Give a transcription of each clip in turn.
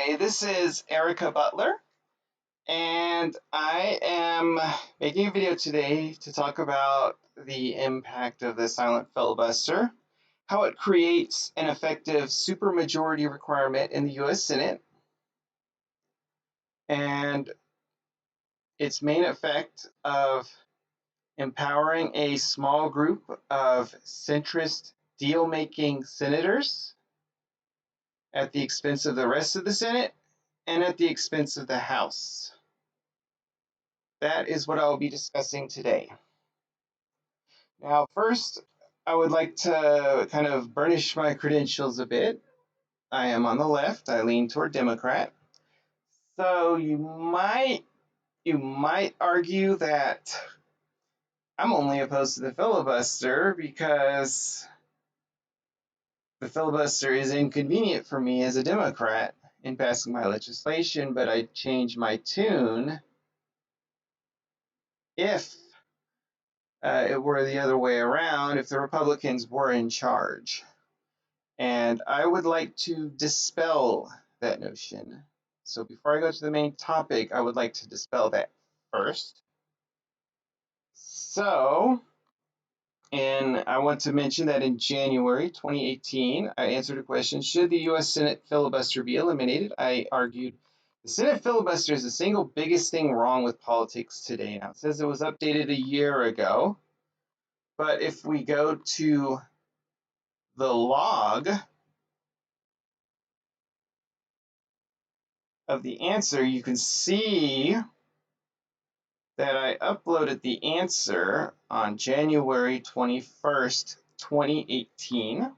Hi, this is Erica Butler, and I am making a video today to talk about the impact of the silent filibuster, how it creates an effective supermajority requirement in the U.S. Senate, and its main effect of empowering a small group of centrist deal-making senators at the expense of the rest of the Senate and at the expense of the House. That is what I will be discussing today. Now, first, I would like to kind of burnish my credentials a bit. I am on the left. I lean toward Democrat. So you might argue that I'm only opposed to the filibuster because the filibuster is inconvenient for me as a Democrat in passing my legislation, but I'd change my tune if it were the other way around, if the Republicans were in charge. And I would like to dispel that notion. So before I go to the main topic, I would like to dispel that first. And I want to mention that in January 2018, I answered a question, should the U.S. Senate filibuster be eliminated? I argued the Senate filibuster is the single biggest thing wrong with politics today. Now, it says it was updated a year ago, but if we go to the log of the answer, you can see that I uploaded the answer on January 21st, 2018,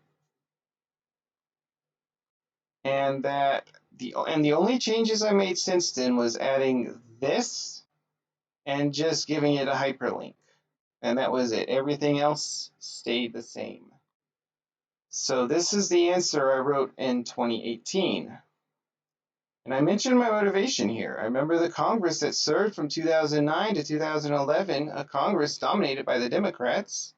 and the only changes I made since then was adding this and just giving it a hyperlink, and that was it. Everything else stayed the same. So this is the answer I wrote in 2018. And I mentioned my motivation here. I remember the Congress that served from 2009 to 2011, a Congress dominated by the Democrats.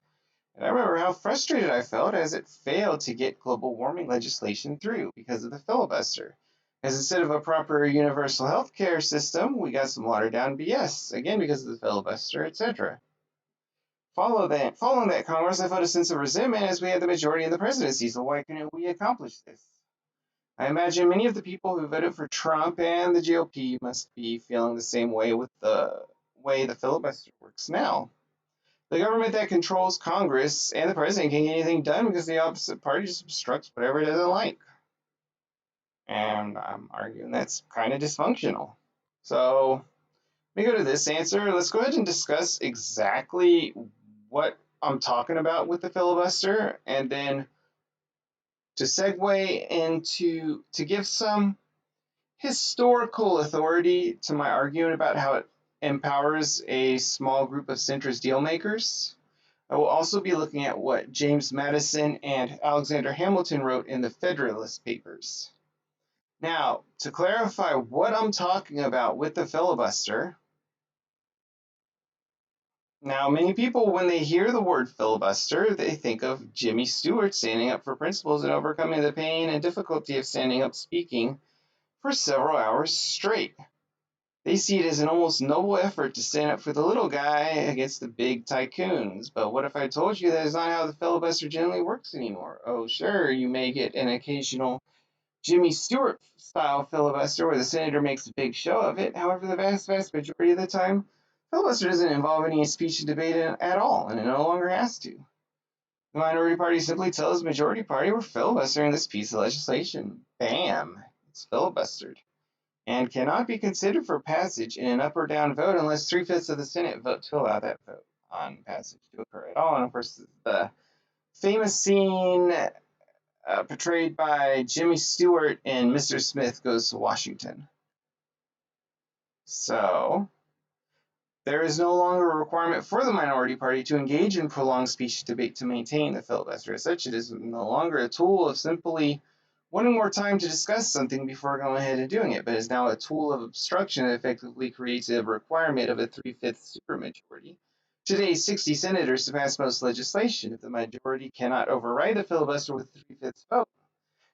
And I remember how frustrated I felt as it failed to get global warming legislation through because of the filibuster. As instead of a proper universal health care system, we got some watered down BS, again because of the filibuster, etc. Following that Congress, I felt a sense of resentment as we had the majority in the presidency, so why couldn't we accomplish this? I imagine many of the people who voted for Trump and the GOP must be feeling the same way with the way the filibuster works now. The government that controls Congress and the president can't get anything done because the opposite party just obstructs whatever it doesn't like. And I'm arguing that's kind of dysfunctional. So let me go to this answer. Let's go ahead and discuss exactly what I'm talking about with the filibuster, and then to segue into to give some historical authority to my argument about how it empowers a small group of centrist dealmakers. I will also be looking at what James Madison and Alexander Hamilton wrote in the Federalist Papers. Now, to clarify what I'm talking about with the filibuster, now many people, when they hear the word filibuster, they think of Jimmy Stewart standing up for principles and overcoming the pain and difficulty of standing up speaking for several hours straight. They see it as an almost noble effort to stand up for the little guy against the big tycoons. But what if I told you that is not how the filibuster generally works anymore? Oh, sure, you may get an occasional Jimmy Stewart-style filibuster where the senator makes a big show of it. However, the vast majority of the time, filibuster doesn't involve any speech and debate at all, and it no longer has to. The minority party simply tells the majority party we're filibustering this piece of legislation. Bam! It's filibustered, and cannot be considered for passage in an up or down vote unless 3/5 of the Senate vote to allow that vote on passage to occur at all. And of course, the famous scene portrayed by Jimmy Stewart in Mr. Smith Goes to Washington. So there is no longer a requirement for the minority party to engage in prolonged speech debate to maintain the filibuster. As such, it is no longer a tool of simply wanting more time to discuss something before going ahead and doing it, but is now a tool of obstruction that effectively creates a requirement of a 3/5 supermajority. Today's 60 senators to pass most legislation. If the majority cannot override the filibuster with a 3/5 vote,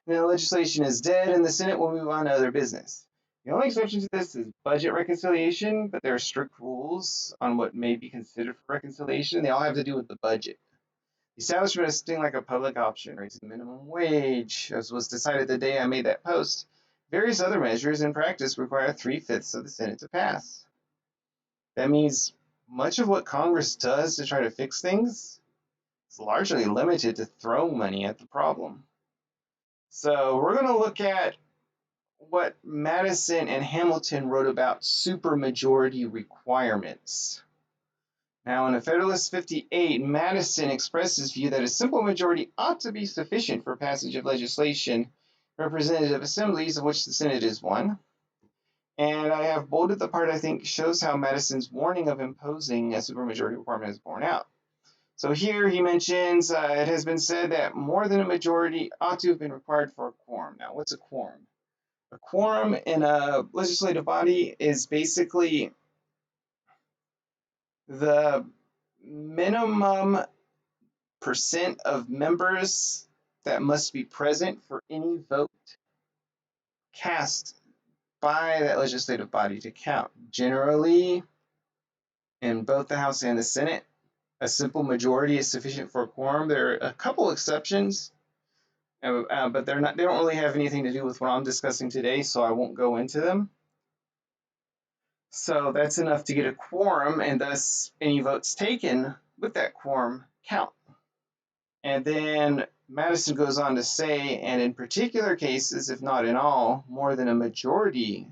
Now, legislation is dead and the Senate will move on to other business. The only exception to this is budget reconciliation, but there are strict rules on what may be considered for reconciliation. They all have to do with the budget. The establishment of something like a public option, raising the minimum wage, as was decided the day I made that post. Various other measures in practice require 3/5 of the Senate to pass. That means much of what Congress does to try to fix things is largely limited to throwing money at the problem. So we're going to look at what Madison and Hamilton wrote about supermajority requirements. Now, in a Federalist 58, Madison expressed his view that a simple majority ought to be sufficient for passage of legislation, representative assemblies, of which the Senate is one. And I have bolded the part I think shows how Madison's warning of imposing a supermajority requirement is borne out. So here he mentions it has been said that more than a majority ought to have been required for a quorum. Now, what's a quorum? A quorum in a legislative body is basically the minimum percent of members that must be present for any vote cast by that legislative body to count. Generally, in both the House and the Senate, a simple majority is sufficient for a quorum. There are a couple exceptions, but they don't really have anything to do with what I'm discussing today, so I won't go into them. So that's enough to get a quorum, and thus any votes taken with that quorum count. And then Madison goes on to say, and in particular cases, if not in all, more than a majority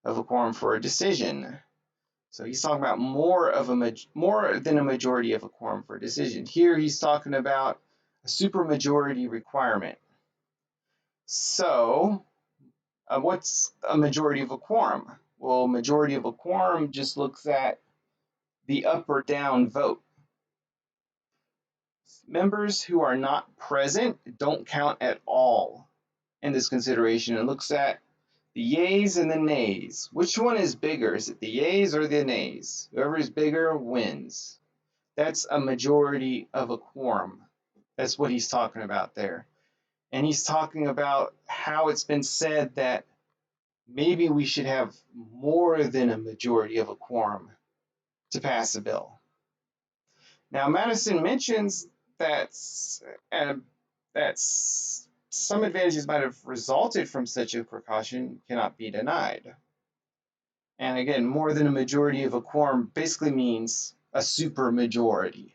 of a quorum for a decision. So he's talking about more than a majority of a quorum for a decision. Here he's talking about a supermajority requirement. So what's a majority of a quorum? Well, majority of a quorum just looks at the up or down vote. Members who are not present don't count at all in this consideration. It looks at the yays and the nays. Which one is bigger? Is it the yays or the nays? Whoever is bigger wins. That's a majority of a quorum. That's what he's talking about there. And he's talking about how it's been said that maybe we should have more than a majority of a quorum to pass a bill. Now, Madison mentions that some advantages might have resulted from such a precaution cannot be denied. And again, more than a majority of a quorum basically means a supermajority.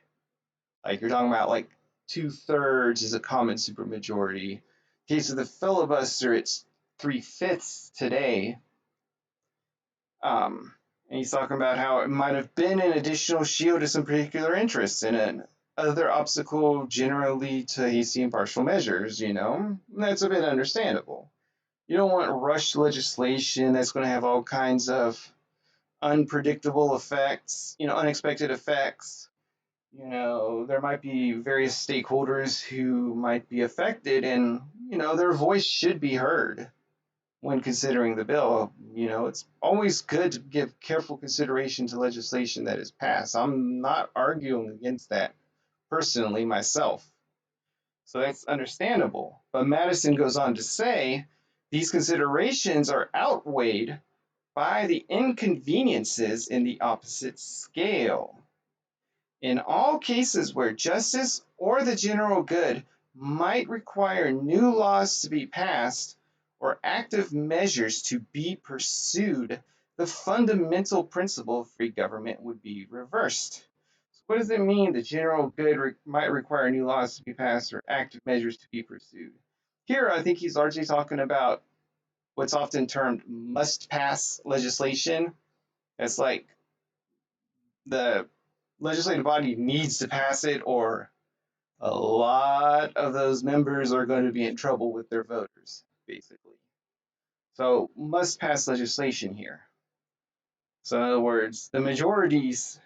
Like you're talking about like 2/3 is a common supermajority. In the case of the filibuster, it's 3/5 today. And he's talking about how it might have been an additional shield to some particular interests and an other obstacle generally to hasty and partial measures, That's a bit understandable. You don't want rushed legislation that's going to have all kinds of unpredictable effects, unexpected effects. There might be various stakeholders who might be affected, and, their voice should be heard when considering the bill. It's always good to give careful consideration to legislation that is passed. I'm not arguing against that personally myself. So that's understandable. But Madison goes on to say these considerations are outweighed by the inconveniences in the opposite scale. In all cases where justice or the general good might require new laws to be passed or active measures to be pursued, the fundamental principle of free government would be reversed. So what does it mean the general good might require new laws to be passed or active measures to be pursued? Here, I think he's largely talking about what's often termed must-pass legislation. It's like the legislative body needs to pass it, or a lot of those members are going to be in trouble with their voters, basically. So, must pass legislation here. So, in other words, the majorities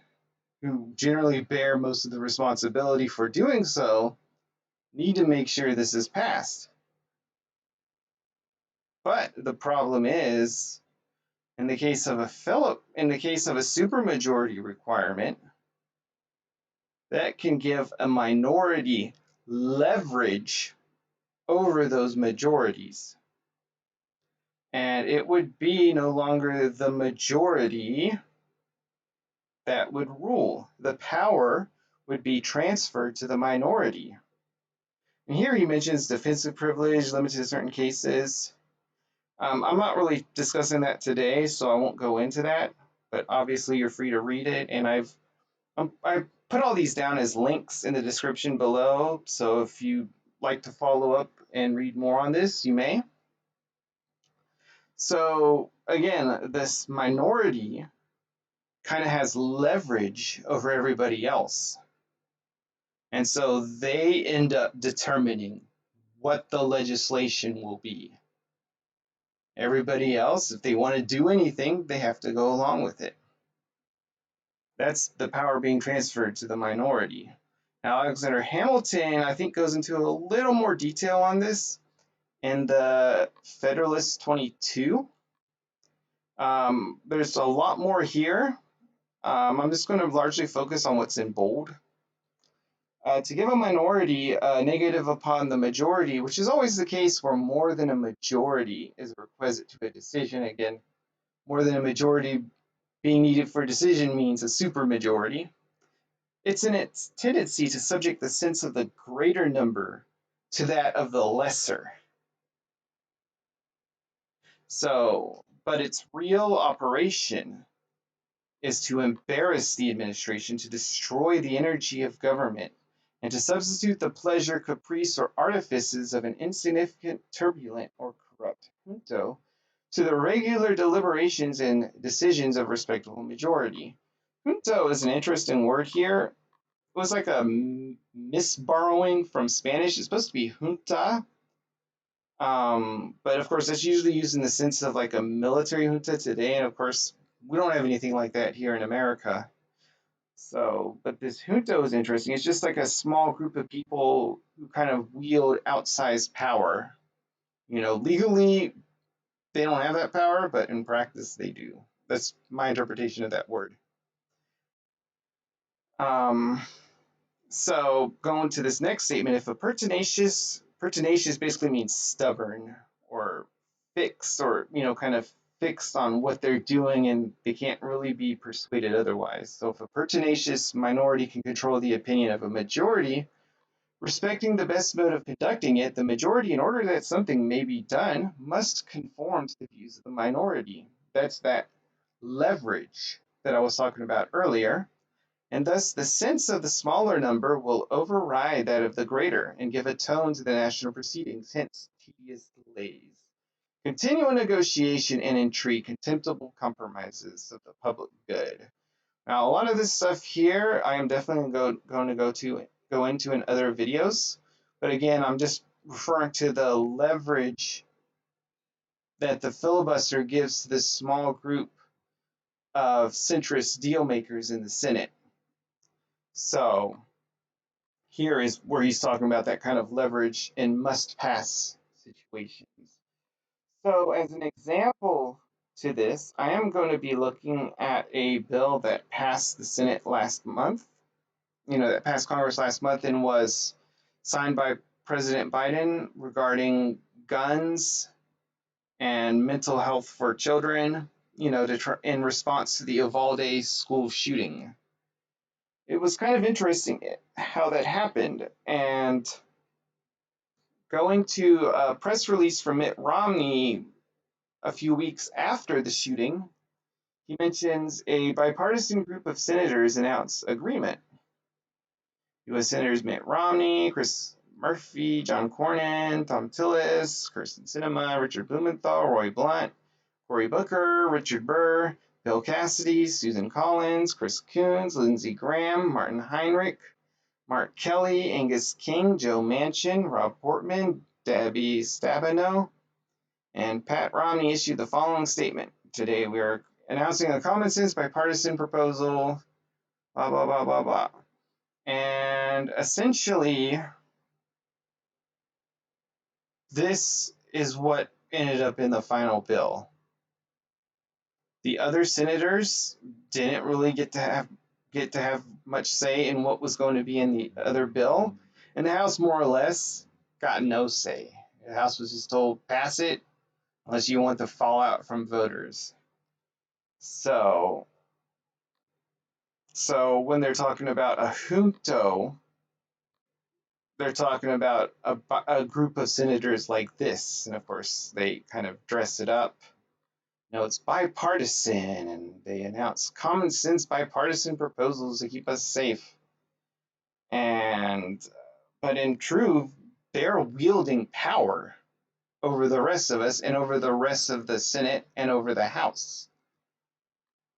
who generally bear most of the responsibility for doing so need to make sure this is passed. But the problem is, in the case of a supermajority requirement, that can give a minority leverage over those majorities. And it would be no longer the majority that would rule. The power would be transferred to the minority. And here he mentions defensive privilege limited to certain cases. I'm not really discussing that today, so I won't go into that. But obviously, you're free to read it, and I put all these down as links in the description below. So if you like to follow up and read more on this, you may. So again, this minority kind of has leverage over everybody else. And so they end up determining what the legislation will be. Everybody else, if they want to do anything, they have to go along with it. That's the power being transferred to the minority. Now, Alexander Hamilton, I think, goes into a little more detail on this in the Federalist 22. There's a lot more here. I'm just going to largely focus on what's in bold. To give a minority a negative upon the majority, which is always the case where more than a majority is requisite to a decision. Again, more than a majority being needed for a decision means a supermajority. It's in its tendency to subject the sense of the greater number to that of the lesser. So, but its real operation is to embarrass the administration, to destroy the energy of government, and to substitute the pleasure, caprice, or artifices of an insignificant, turbulent, or corrupt junto to the regular deliberations and decisions of respectable majority. Junto is an interesting word here. It was like a misborrowing from Spanish. It's supposed to be junta, but of course that's usually used in the sense of like a military junta today, and of course we don't have anything like that here in America. So, but this junto is interesting. It's just like a small group of people who kind of wield outsized power. You know, legally they don't have that power, but in practice they do. That's my interpretation of that word. Um, so going to this next statement, if a pertinacious basically means stubborn or fixed, or kind of fixed on what they're doing and they can't really be persuaded otherwise. So if a pertinacious minority can control the opinion of a majority, respecting the best mode of conducting it, the majority, in order that something may be done, must conform to the views of the minority. That's that leverage that I was talking about earlier. And thus the sense of the smaller number will override that of the greater and give a tone to the national proceedings, hence tedious delays. Continual negotiation and intrigue, contemptible compromises of the public good. Now, a lot of this stuff here, I am definitely going to go into in other videos. But again, I'm just referring to the leverage that the filibuster gives to this small group of centrist deal makers in the Senate. So here is where he's talking about that kind of leverage in must-pass situations. So as an example to this, I am going to be looking at a bill that passed the Senate last month, that passed Congress last month and was signed by President Biden regarding guns and mental health for children, in response to the Uvalde school shooting. It was kind of interesting how that happened, and going to a press release from Mitt Romney a few weeks after the shooting, he mentions a bipartisan group of senators announced agreement. U.S. Senators Mitt Romney, Chris Murphy, John Cornyn, Thom Tillis, Kyrsten Sinema, Richard Blumenthal, Roy Blunt, Cory Booker, Richard Burr, Bill Cassidy, Susan Collins, Chris Coons, Lindsey Graham, Martin Heinrich, Mark Kelly, Angus King, Joe Manchin, Rob Portman, Debbie Stabenow, and Pat Romney issued the following statement. Today we are announcing a common sense bipartisan proposal, blah, blah, blah, blah, blah. And essentially, this is what ended up in the final bill. The other senators didn't really get to have much say in what was going to be in the other bill, and the House more or less got no say. The House was just told, pass it unless you want the fallout from voters. So when they're talking about a junto, they're talking about a group of senators like this. And of course, they kind of dress it up. It's bipartisan, and they announce common sense bipartisan proposals to keep us safe. But in truth, they're wielding power over the rest of us and over the rest of the Senate and over the House.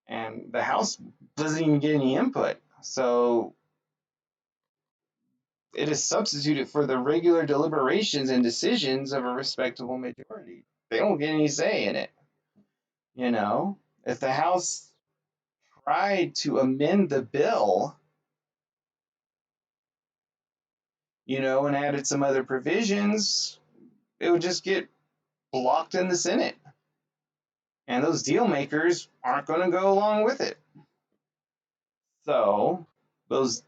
And the House doesn't even get any input. So it is substituted for the regular deliberations and decisions of a respectable majority. They don't get any say in it. If the House tried to amend the bill, and added some other provisions, it would just get blocked in the Senate. And those deal makers aren't going to go along with it. So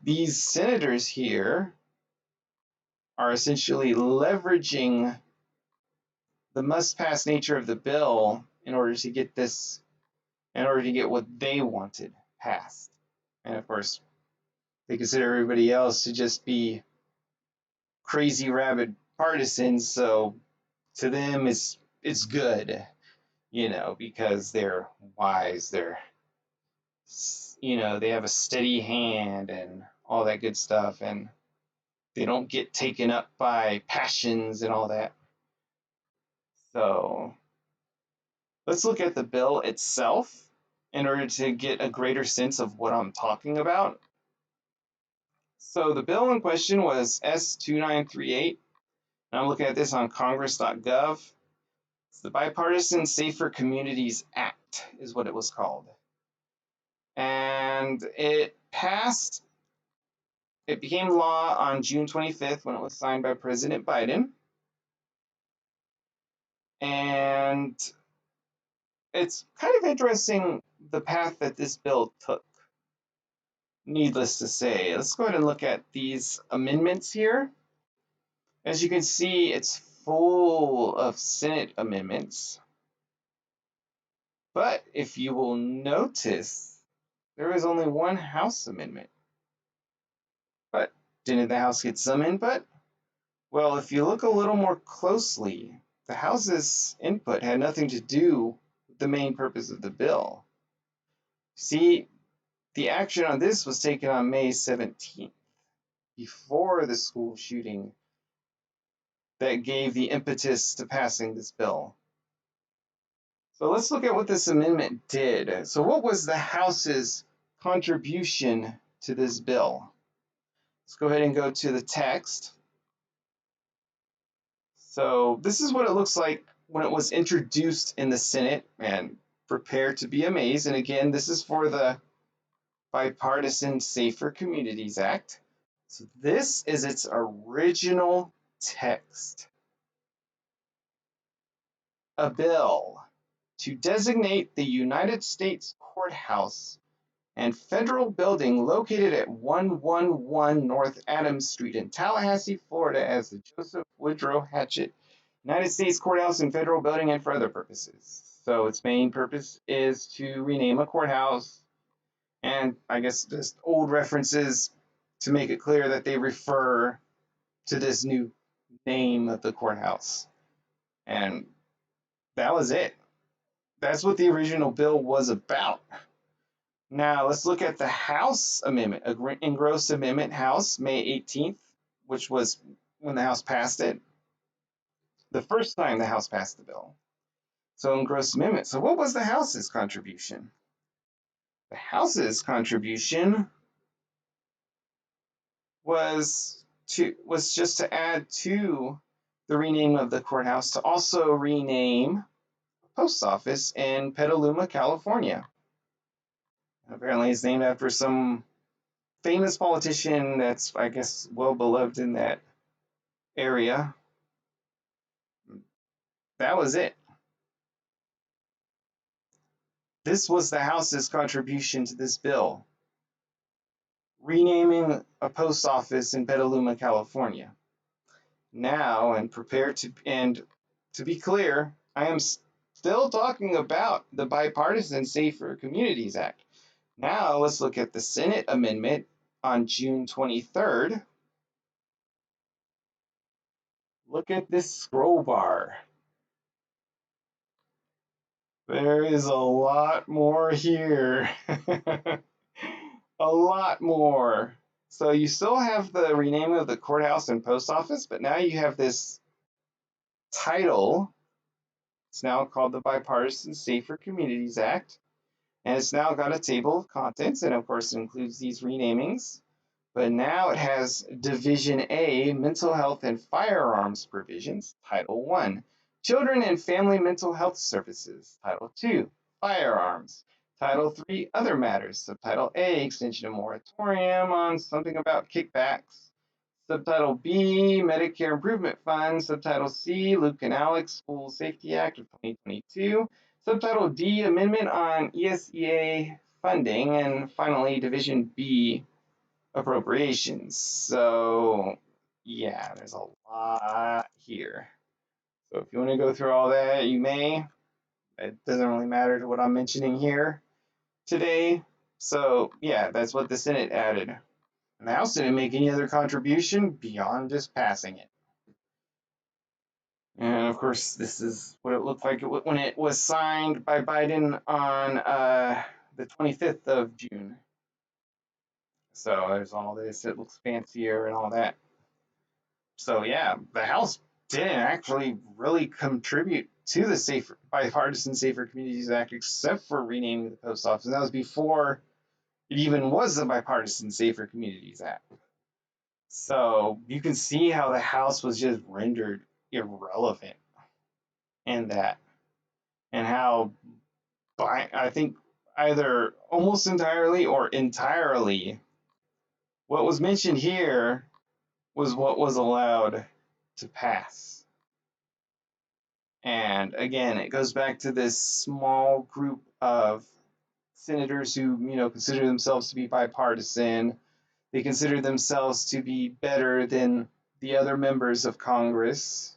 these senators here are essentially leveraging the must-pass nature of the bill in order to get what they wanted passed. And of course, they consider everybody else to just be crazy rabid partisans, so to them it's good, because they're wise, they have a steady hand and all that good stuff, and they don't get taken up by passions and all that. So let's look at the bill itself in order to get a greater sense of what I'm talking about. So the bill in question was S2938. And I'm looking at this on congress.gov. It's the Bipartisan Safer Communities Act is what it was called. And it became law on June 25th when it was signed by President Biden. And it's kind of interesting the path that this bill took, needless to say. Let's go ahead and look at these amendments here. As you can see, it's full of Senate amendments. But if you will notice, there is only one House amendment. But didn't the House get some input? Well, if you look a little more closely, the House's input had nothing to do with the main purpose of the bill. See, the action on this was taken on May 17th, before the school shooting that gave the impetus to passing this bill. So let's look at what this amendment did. So what was the House's contribution to this bill? Let's go ahead and go to the text. So this is what it looks like when it was introduced in the Senate, and prepare to be amazed. And again, this is for the Bipartisan Safer Communities Act. So this is its original text. A bill to designate the United States Courthouse and federal building located at 111 North Adams Street in Tallahassee, Florida as the Joseph Woodrow Hatchett United States Courthouse and federal building, and for other purposes. So its main purpose is to rename a courthouse, and I guess just old references to make it clear that they refer to this new name of the courthouse. And that was it. That's what the original bill was about. Now let's look at the House amendment, engrossed amendment, House, May 18th, which was when the House passed it. The first time the House passed the bill. So engrossed amendment. So what was the House's contribution? The House's contribution was just to add to the rename of the courthouse to also rename a post office in Petaluma, California. Apparently it's named after some famous politician that's, I guess, well beloved in that area. That was it. This was the House's contribution to this bill, renaming a post office in Petaluma, California. now, and to be clear, I am still talking about the Bipartisan Safer Communities Act. Now let's look at the Senate amendment on June 23rd. Look at this scroll bar. There is a lot more here. A lot more. So you still have the renaming of the courthouse and post office, but now you have this title. It's now called the Bipartisan Safer Communities Act, and it's now got a table of contents, and of course it includes these renamings. But now it has Division A, Mental Health and Firearms Provisions, Title 1. Children and Family Mental Health Services, Title 2. Firearms. Title 3, Other Matters. Subtitle A, Extension of Moratorium on something about kickbacks. Subtitle B, Medicare Improvement Fund. Subtitle C, Luke and Alex School Safety Act of 2022. Subtitle D, Amendment on ESEA funding. And finally, Division B, appropriations. So yeah, there's a lot here. So if you want to go through all that, you may. It doesn't really matter to what I'm mentioning here today. So yeah, that's what the Senate added. And the House didn't make any other contribution beyond just passing it. And of course, this is what it looked like when it was signed by Biden on the 25th of June. So there's all this. It looks fancier and all that. So yeah, the House didn't actually really contribute to the Bipartisan Safer Communities Act except for renaming the post office. And that was before it even was the Bipartisan Safer Communities Act. So you can see how the House was just rendered irrelevant in that, and how I think either almost entirely or entirely what was mentioned here was what was allowed to pass. And again, it goes back to this small group of senators who, consider themselves to be bipartisan. They consider themselves to be better than the other members of Congress.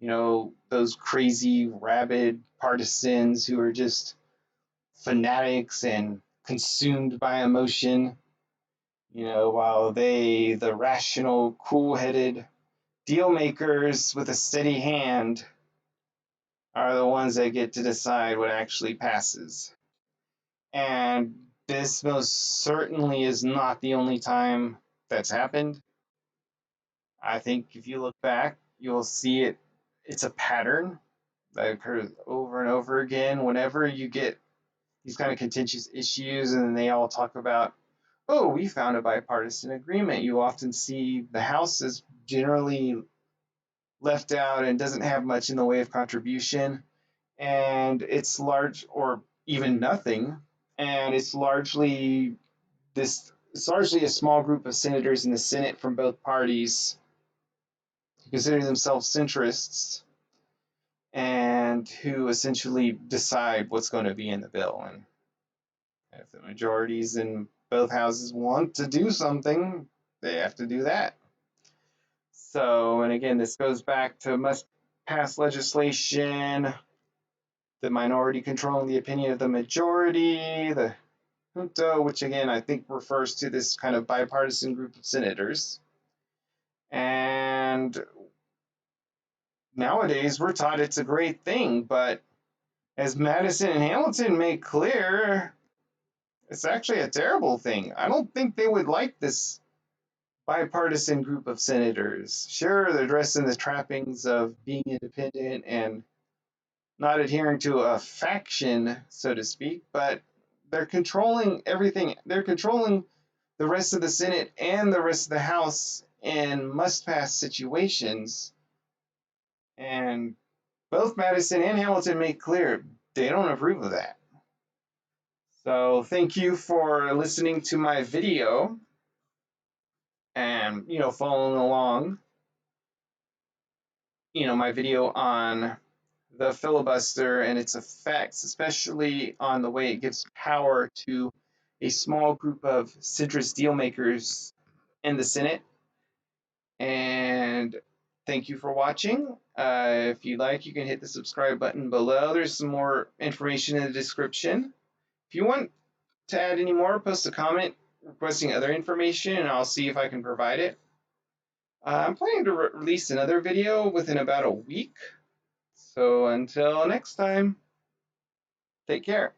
Those crazy, rabid partisans who are just fanatics and consumed by emotion, while the rational, cool headed deal makers with a steady hand, are the ones that get to decide what actually passes. And this most certainly is not the only time that's happened. I think if you look back, you'll see it's a pattern that occurs over and over again whenever you get these kind of contentious issues, and then they all talk about, oh, we found a bipartisan agreement. You often see the House is generally left out and doesn't have much in the way of contribution, and it's large or even nothing, and it's largely a small group of senators in the Senate from both parties who consider themselves centrists and who essentially decide what's going to be in the bill. And if the majorities in both houses want to do something, they have to do that. So, and again, this goes back to must pass legislation, the minority controlling the opinion of the majority, the junto, which again I think refers to this kind of bipartisan group of senators. And nowadays we're taught it's a great thing, but as Madison and Hamilton make clear, it's actually a terrible thing. I don't think they would like this bipartisan group of senators. Sure, they're dressed in the trappings of being independent and not adhering to a faction, so to speak, but they're controlling everything. They're controlling the rest of the Senate and the rest of the House in must pass situations. And both Madison and Hamilton make clear they don't approve of that. So thank you for listening to my video and, following along, my video on the filibuster and its effects, especially on the way it gives power to a small group of centrist deal makers in the Senate. And thank you for watching. If you like, you can hit the subscribe button below. There's some more information in the description. If you want to add any more, post a comment requesting other information, and I'll see if I can provide it. I'm planning to release another video within about a week. So until next time, take care.